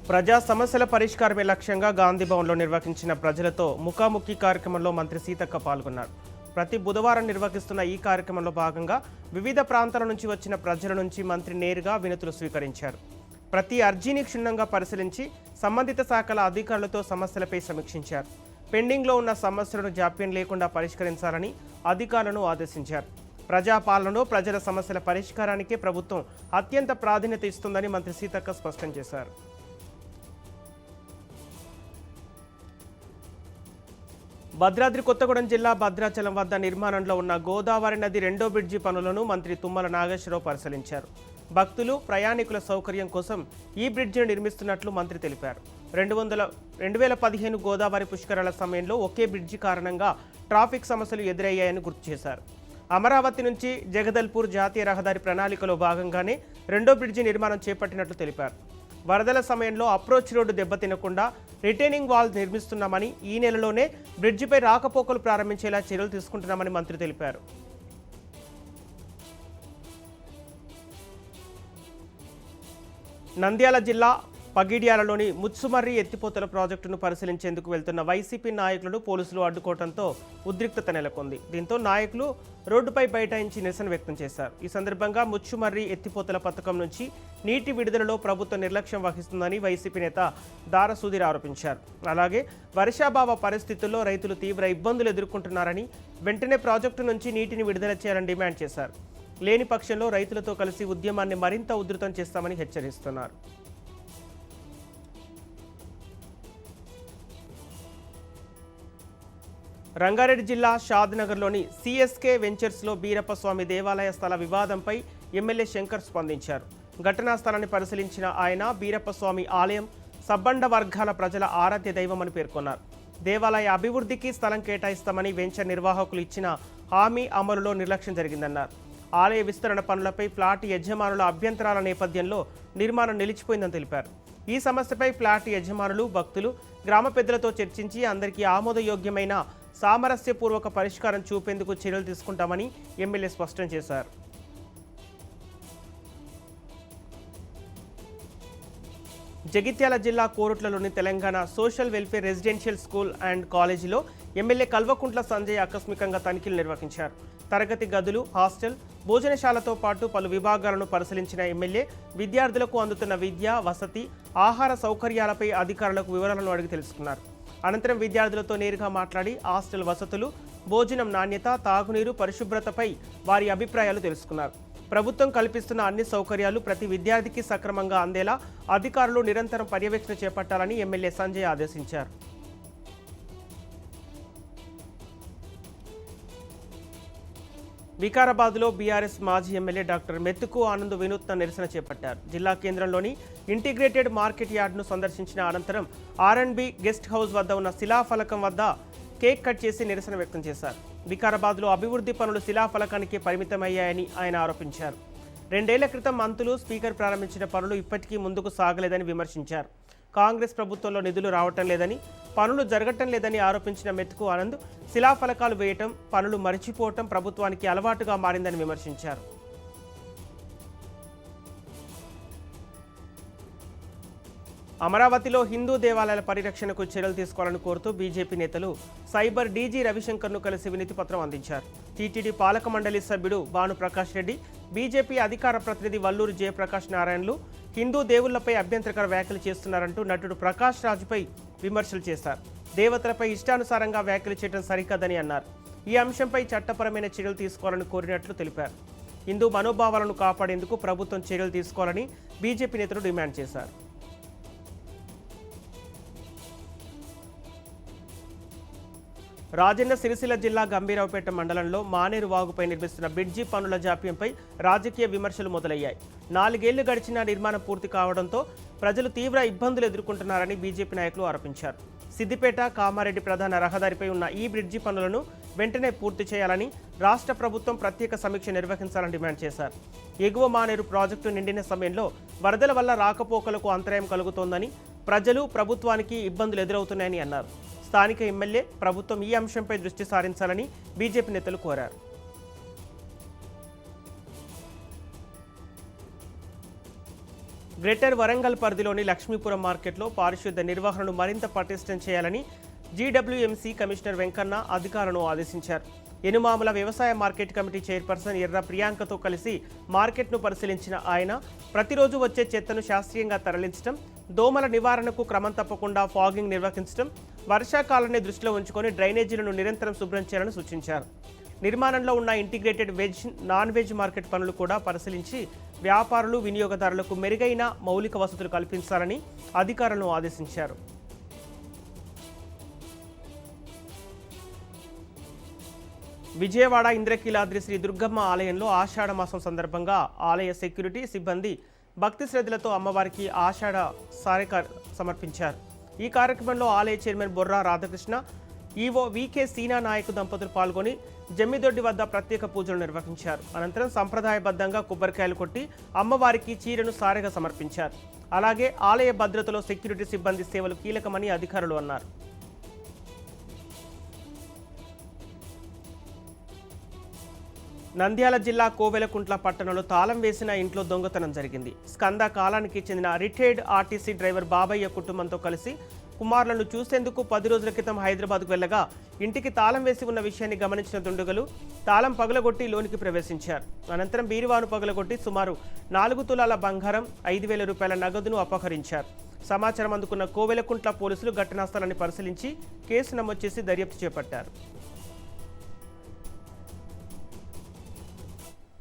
ప్రజా సమస్యల పరిష్కారమే లక్ష్యంగా గాంధీ భవన్లో నిర్వహించిన ప్రజలతో ముఖాముఖి కార్యక్రమంలో మంత్రి సీతక్క పాల్గొన్నారు. ప్రతి బుధవారం నిర్వహిస్తున్న ఈ కార్యక్రమంలో భాగంగా వివిధ ప్రాంతాల నుంచి వచ్చిన ప్రజల నుంచి మంత్రి నేరుగా వినతులు స్వీకరించారు. ప్రతి అర్జీని క్షుణ్ణంగా పరిశీలించి సంబంధిత శాఖల అధికారులతో సమస్యలపై సమీక్షించారు. పెండింగ్లో ఉన్న సమస్యలను జాప్యం లేకుండా పరిష్కరించాలని అధికారులను ఆదేశించారు. ప్రజాపాలనలో ప్రజల సమస్యల పరిష్కారానికే ప్రభుత్వం అత్యంత ప్రాధాన్యత ఇస్తుందని మంత్రి సీతక్క స్పష్టం చేశారు. భద్రాద్రి కొత్తగూడెం జిల్లా భద్రాచలం వద్ద నిర్మాణంలో ఉన్న గోదావరి నది రెండో బ్రిడ్జి పనులను మంత్రి తుమ్మల నాగేశ్వరరావు పరిశీలించారు. భక్తులు ప్రయాణికుల సౌకర్యం కోసం ఈ బ్రిడ్జిని నిర్మిస్తున్నట్లు మంత్రి తెలిపారు. 2015 గోదావరి పుష్కరాల సమయంలో ఒకే బ్రిడ్జి కారణంగా ట్రాఫిక్ సమస్యలు ఎదురయ్యాయని గుర్తు చేశారు. అమరావతి నుంచి జగదల్పూర్ జాతీయ రహదారి ప్రణాళికలో భాగంగానే రెండో బ్రిడ్జి నిర్మాణం చేపట్టినట్లు తెలిపారు. వరదల సమయంలో అప్రోచ్ రోడ్డు దెబ్బతినకుండా రిటైనింగ్ వాల్ నిర్మిస్తున్నామని, ఈ నెలలోనే బ్రిడ్జిపై రాకపోకలు ప్రారంభించేలా చర్యలు తీసుకుంటున్నామని మంత్రి తెలిపారు. నంద్యాల జిల్లా పగిడ్యాలలోని ముత్సుమర్రి ఎత్తిపోతల ప్రాజెక్టును పరిశీలించేందుకు వెళ్తున్న వైసీపీ నాయకులను పోలీసులు అడ్డుకోవడంతో ఉద్రిక్తత నెలకొంది. దీంతో నాయకులు రోడ్డుపై బైఠాయించి నిరసన వ్యక్తం చేశారు. ఈ సందర్భంగా ముత్సుమర్రి ఎత్తిపోతల పథకం నుంచి నీటి విడుదలలో ప్రభుత్వం నిర్లక్ష్యం వహిస్తుందని వైసీపీ నేత దార సుధీర్ ఆరోపించారు. అలాగే వర్షాభావ పరిస్థితుల్లో రైతులు తీవ్ర ఇబ్బందులు ఎదుర్కొంటున్నారని, వెంటనే ప్రాజెక్టు నుంచి నీటిని విడుదల చేయాలని డిమాండ్ చేశారు. లేని పక్షంలో రైతులతో కలిసి ఉద్యమాన్ని మరింత ఉధృతం చేస్తామని హెచ్చరిస్తున్నారు. రంగారెడ్డి జిల్లా షాద్నగర్లోని సిఎస్కే వెంచర్స్లో బీరప్ప స్వామి దేవాలయ స్థల వివాదంపై ఎమ్మెల్యే శంకర్ స్పందించారు. ఘటనా స్థలాన్ని పరిశీలించిన ఆయన బీరప్ప స్వామి ఆలయం సబ్బండ వర్గాల ప్రజల ఆరాధ్య దైవమని పేర్కొన్నారు. దేవాలయ అభివృద్ధికి స్థలం కేటాయిస్తామని వెంచర్ నిర్వాహకులు ఇచ్చిన హామీ అమలులో నిర్లక్ష్యం జరిగిందన్నారు. ఆలయ విస్తరణ పనులపై ఫ్లాట్ యజమానుల అభ్యంతరాల నేపథ్యంలో నిర్మాణం నిలిచిపోయిందని తెలిపారు. ఈ సమస్యపై ఫ్లాట్ యజమానులు, భక్తులు, గ్రామ పెద్దలతో చర్చించి అందరికీ ఆమోదయోగ్యమైన సామరస్యపూర్వక పరిష్కారం చూపేందుకు చర్యలు తీసుకుంటామని ఎమ్మెల్యే స్పష్టం చేశారు. జగిత్యాల జిల్లా కోరుట్లలోని Telangana social welfare residential school and కాలేజీలో ఎమ్మెల్యే కల్వకుంట్ల సంజయ్ ఆకస్మికంగా తనిఖీలు నిర్వహించారు. తరగతి గదులు, హాస్టల్, భోజనశాలతో పాటు పలు విభాగాలను పరిశీలించిన ఎమ్మెల్యే విద్యార్థులకు అందుతున్న విద్య, వసతి, ఆహార సౌకర్యాలపై అధికారులకు వివరాలను అడిగి తెలుసుకున్నారు. అనంతరం విద్యార్థులతో నేరుగా మాట్లాడి హాస్టల్ వసతులు, భోజనం నాణ్యత, తాగునీరు, పరిశుభ్రతపై వారి అభిప్రాయాలు తెలుసుకున్నారు. ప్రభుత్వం కల్పిస్తున్న అన్ని సౌకర్యాలు ప్రతి విద్యార్థికి సక్రమంగా అందేలా అధికారులు నిరంతరం పర్యవేక్షణ చేపట్టాలని ఎమ్మెల్యే సంజయ్ ఆదేశించారు. వికారాబాద్లో బీఆర్ఎస్ మాజీ ఎమ్మెల్యే డాక్టర్ మెతుకు ఆనంద్ వినూత్న నిరసన చేపట్టారు. జిల్లా కేంద్రంలోని ఇంటిగ్రేటెడ్ మార్కెట్ యార్డును సందర్శించిన అనంతరం R&B గెస్ట్ హౌస్ వద్ద ఉన్న శిలాఫలకం వద్ద కేక్ కట్ చేసి నిరసన వ్యక్తం చేశారు. వికారాబాద్లో అభివృద్ధి పనులు శిలాఫలకానికి పరిమితమయ్యాయని ఆయన ఆరోపించారు. 2 ఏళ్ల క్రితం మంత్రులు, స్పీకర్ ప్రారంభించిన పనులు ఇప్పటికీ ముందుకు సాగలేదని విమర్శించారు. కాంగ్రెస్ ప్రభుత్వంలో నిధులు రావటం లేదని, పనులు జరగటం లేదని ఆరోపించిన మెతుకు ఆనంద్ శిలాఫలకాలు వేయటం, పనులు మరిచిపోవటం ప్రభుత్వానికి అలవాటుగా మారిందని విమర్శించారు. అమరావతిలో హిందూ దేవాలయాల పరిరక్షణకు చర్యలు తీసుకోవాలని కోరుతూ బీజేపీ నేతలు సైబర్ డీజీ రవిశంకర్ను కలిసి వినతి పత్రం అందించారు. టీటీడీ పాలక మండలి సభ్యుడు భానుప్రకాష్ రెడ్డి, బీజేపీ అధికార ప్రతినిధి వల్లూరు జయప్రకాష్ నారాయణలు హిందూ దేవుళ్లపై అభ్యంతరకర వ్యాఖ్యలు చేస్తున్నారంటూ నటుడు ప్రకాష్ రాజుపై విమర్శలు చేశారు. దేవతలపై ఇష్టానుసారంగా వ్యాఖ్యలు చేయడం సరికాదని అన్నారు. ఈ అంశంపై చట్టపరమైన చర్యలు తీసుకోవాలని కోరినట్లు తెలిపారు. హిందూ మనోభావాలను కాపాడేందుకు ప్రభుత్వం చర్యలు తీసుకోవాలని బీజేపీ నేతలు డిమాండ్ చేశారు. రాజన్న సిరిసిల్ల జిల్లా గంభీరావుపేట మండలంలో మానేరు వాగుపై నిర్మిస్తున్న బ్రిడ్జి పనుల జాప్యంపై రాజకీయ విమర్శలు మొదలయ్యాయి. 4 ఏళ్లు గడిచినా నిర్మాణం పూర్తి కావడంతో ప్రజలు తీవ్ర ఇబ్బందులు ఎదుర్కొంటున్నారని బీజేపీ నాయకులు ఆరోపించారు. సిద్దిపేట, కామారెడ్డి ప్రధాన రహదారిపై ఉన్న ఈ బ్రిడ్జి పనులను వెంటనే పూర్తి చేయాలని, రాష్ట్ర ప్రభుత్వం ప్రత్యేక సమీక్ష నిర్వహించాలని డిమాండ్ చేశారు. ఎగువ మానేరు ప్రాజెక్టు నిండిన సమయంలో వరదల వల్ల రాకపోకలకు అంతరాయం కలుగుతోందని, ప్రజలు, ప్రభుత్వానికి ఇబ్బందులు ఎదురవుతున్నాయని అన్నారు. స్థానిక ఎమ్మెల్యే, ప్రభుత్వం ఈ అంశంపై దృష్టి సారించాలని బీజేపీ నేతలు కోరారు. గ్రేటర్ వరంగల్ పరిధిలోని లక్ష్మీపురం మార్కెట్లో పారిశుద్ధ నిర్వహణను మరింత పటిష్టం చేయాలని జీడబ్ల్యూఎంసీ కమిషనర్ వెంకన్న అధికారులను ఆదేశించారు. ఎనుమాముల వ్యవసాయ మార్కెట్ కమిటీ చైర్పర్సన్ ఎర్ర ప్రియాంకతో కలిసి మార్కెట్ను పరిశీలించిన ఆయన ప్రతిరోజు వచ్చే చెత్తను శాస్త్రీయంగా తరలించడం, దోమల నివారణకు క్రమం తప్పకుండా ఫాగింగ్ నిర్వహించడం, వర్షాకాలాన్ని దృష్టిలో ఉంచుకొని డ్రైనేజీలను నిరంతరం శుభ్రం చేయాలని సూచించారు. నిర్మాణంలో ఉన్న integrated veg, non veg market పనులు కూడా పరిశీలించి వ్యాపారులు, వినియోగదారులకు మెరుగైన మౌలిక వసతులు కల్పించాలని అధికారులను ఆదేశించారు. విజయవాడ ఇంద్రకీలాద్రి శ్రీ దుర్గమ్మ ఆలయంలో ఆషాఢ మాసం సందర్భంగా ఆలయ సెక్యూరిటీ సిబ్బంది భక్తి శ్రద్ధలతో అమ్మవారికి ఆషాఢ సారెక సమర్పించారు. ఈ కార్యక్రమంలో ఆలయ chairman Borra Radhakrishna, EO VK Seena Naik దంపతులు పాల్గొని జమ్మిదొడ్డి వద్ద ప్రత్యేక పూజలు నిర్వహించారు. అనంతరం సంప్రదాయబద్ధంగా కొబ్బరికాయలు కొట్టి అమ్మవారికి చీరను సారెగా సమర్పించారు. అలాగే ఆలయ భద్రతలో సెక్యూరిటీ సిబ్బంది సేవలు కీలకమని అధికారులు అన్నారు. నంద్యాల జిల్లా కోవెలకుంట్ల పట్టణంలో తాళం వేసిన ఇంట్లో దొంగతనం జరిగింది. స్కంద కాలానికి చెందిన రిటైర్డ్ ఆర్టీసీ డ్రైవర్ బాబయ్య కుటుంబంతో కలిసి కుమారులను చూసేందుకు 10 రోజుల క్రితం హైదరాబాద్కు వెళ్లగా ఇంటికి తాళం వేసి ఉన్న విషయాన్ని గమనించిన దుండగులు తాళం పగలగొట్టి లోనికి ప్రవేశించారు. అనంతరం బీరువాను పగలగొట్టి సుమారు 4 తులాల బంగారం, 5,000 రూపాయల నగదును అపహరించారు. సమాచారం అందుకున్న కోవెలకుంట్ల పోలీసులు ఘటనా స్థలాన్ని పరిశీలించి కేసు నమోదు చేసి దర్యాప్తు చేపట్టారు.